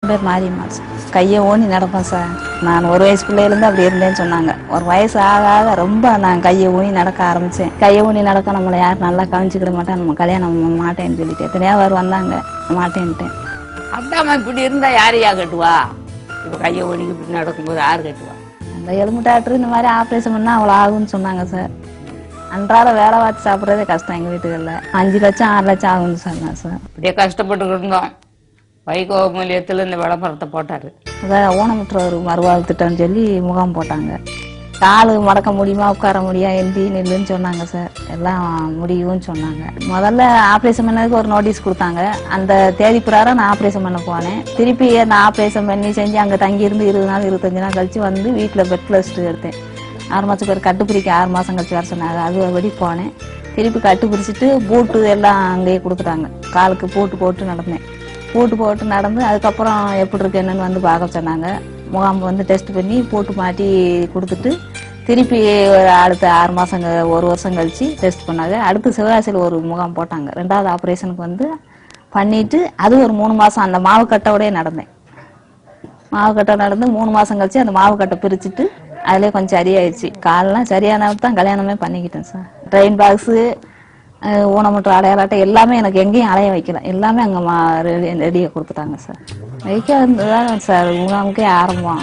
பேர் மாரியம்மா சார். கையை ஊனி நடப்பேன் சார். நான் ஒரு வயசு பிள்ளையிலேருந்து அப்படி இருந்தேன்னு சொன்னாங்க. ஒரு வயசு ஆக ஆக ரொம்ப நான் கையை ஊனி நடக்க ஆரம்பித்தேன். கையை ஊனி நடக்க நம்மளை யாரும் நல்லா கவனிச்சிக்கிட மாட்டேன், நம்ம கல்யாணம் மாட்டேன்னு சொல்லிட்டு எத்தனையோ பேர் வந்தாங்க, மாட்டேன்ட்டேன். அதாம்மா இப்படி இருந்தா யாரையா கட்டுவா? இப்போ கையை ஊனிக்கு இப்படி நடக்கும்போது யார் கட்டுவா? அந்த எலும்பு டாக்டர் இந்த மாதிரி ஆப்ரேஷன் பண்ணால் அவ்வளோ ஆகும்னு சொன்னாங்க சார். அன்றாட வேலை பார்த்து சாப்பிட்றதே கஷ்டம். எங்கள் வீட்டுகளில் 5 லட்சம் 6 லட்சம் ஆகும்னு சொன்னாங்க சார். இப்படியே கஷ்டப்பட்டு இருந்தோம். வைகோ மூலியத்தில் இந்த விளம்பரத்தை போட்டார். அதான் ஊனமுற்றோர் மறுவாழ்வு திட்டம்னு சொல்லி முகாம் போட்டாங்க. காலு மடக்க முடியுமா, உட்கார முடியா, எந்தி நில்லுன்னு சொன்னாங்க சார். எல்லாம் முடியும்னு சொன்னாங்க. முதல்ல ஆப்ரேஷன் பண்ணதுக்கு ஒரு நோட்டீஸ் கொடுத்தாங்க. அந்த தேதி பிரகாரம் நான் ஆப்ரேஷன் பண்ண போனேன். திருப்பி நான் ஆப்ரேஷன் பண்ணி செஞ்சு அங்கே தங்கியிருந்து 20 நாள் 25 நாள் கழிச்சு வந்து வீட்டில் பெட் ரெஸ்ட் எடுத்தேன். 6 மாதத்துக்கு பேர் கட்டுப்பிடிக்க 6 மாதம் கழிச்சு வர சொன்னாங்க. அது ஒருபடி போனேன். திருப்பி கட்டுப்பிடிச்சிட்டு பூட்டு எல்லாம் அங்கேயே கொடுத்துட்டாங்க. காலுக்கு பூட்டு போட்டு நடந்தேன். பூட்டு போட்டு நடந்து அதுக்கப்புறம் எப்படி இருக்கு என்னன்னு வந்து பார்க்க சொன்னாங்க. முகாம் வந்து டெஸ்ட் பண்ணி போட்டு மாட்டி கொடுத்துட்டு திருப்பி அடுத்த 6 மாதம் 1 வருஷம் கழிச்சு டெஸ்ட் பண்ணாங்க. அடுத்து சிவகாசியில் ஒரு முகாம் போட்டாங்க. 2வது ஆப்ரேஷனுக்கு வந்து பண்ணிட்டு அது ஒரு 3 மாதம் அந்த மாவு கட்டோடய நடந்தேன். மாவு கட்டை நடந்து 3 மாதம் கழிச்சு அந்த மாவு கட்டை பிரிச்சுட்டு அதிலே கொஞ்சம் சரியாயிடுச்சு. காலெல்லாம் சரியான தான் கல்யாணமே பண்ணிக்கிட்டேன் சார். ட்ரெயின் பாக்ஸு, ஊனமுற்ற அடையாள அட்டை எல்லாமே எனக்கு எங்கேயும் அலைய வைக்கல. எல்லாமே அங்கே ரெடியாக கொடுத்துட்டாங்க சார். வைகோ தான் சார் முகாமுக்கே ஆரம்பம்.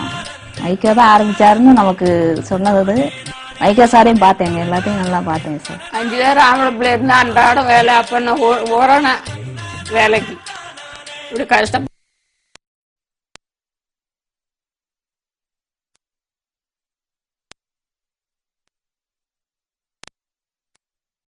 வைகோ தான் ஆரம்பிச்சாருன்னு நமக்கு சொன்னது. வைகோ சாரையும் பார்த்தேங்க, எல்லாத்தையும் நல்லா பார்த்தேன் சார். 5 பேர் ஆம்பளை பிள்ளை இருந்தால் அன்றாட வேலை. அப்போ நான் ஓரண வேலைக்கு இப்படி கஷ்டம்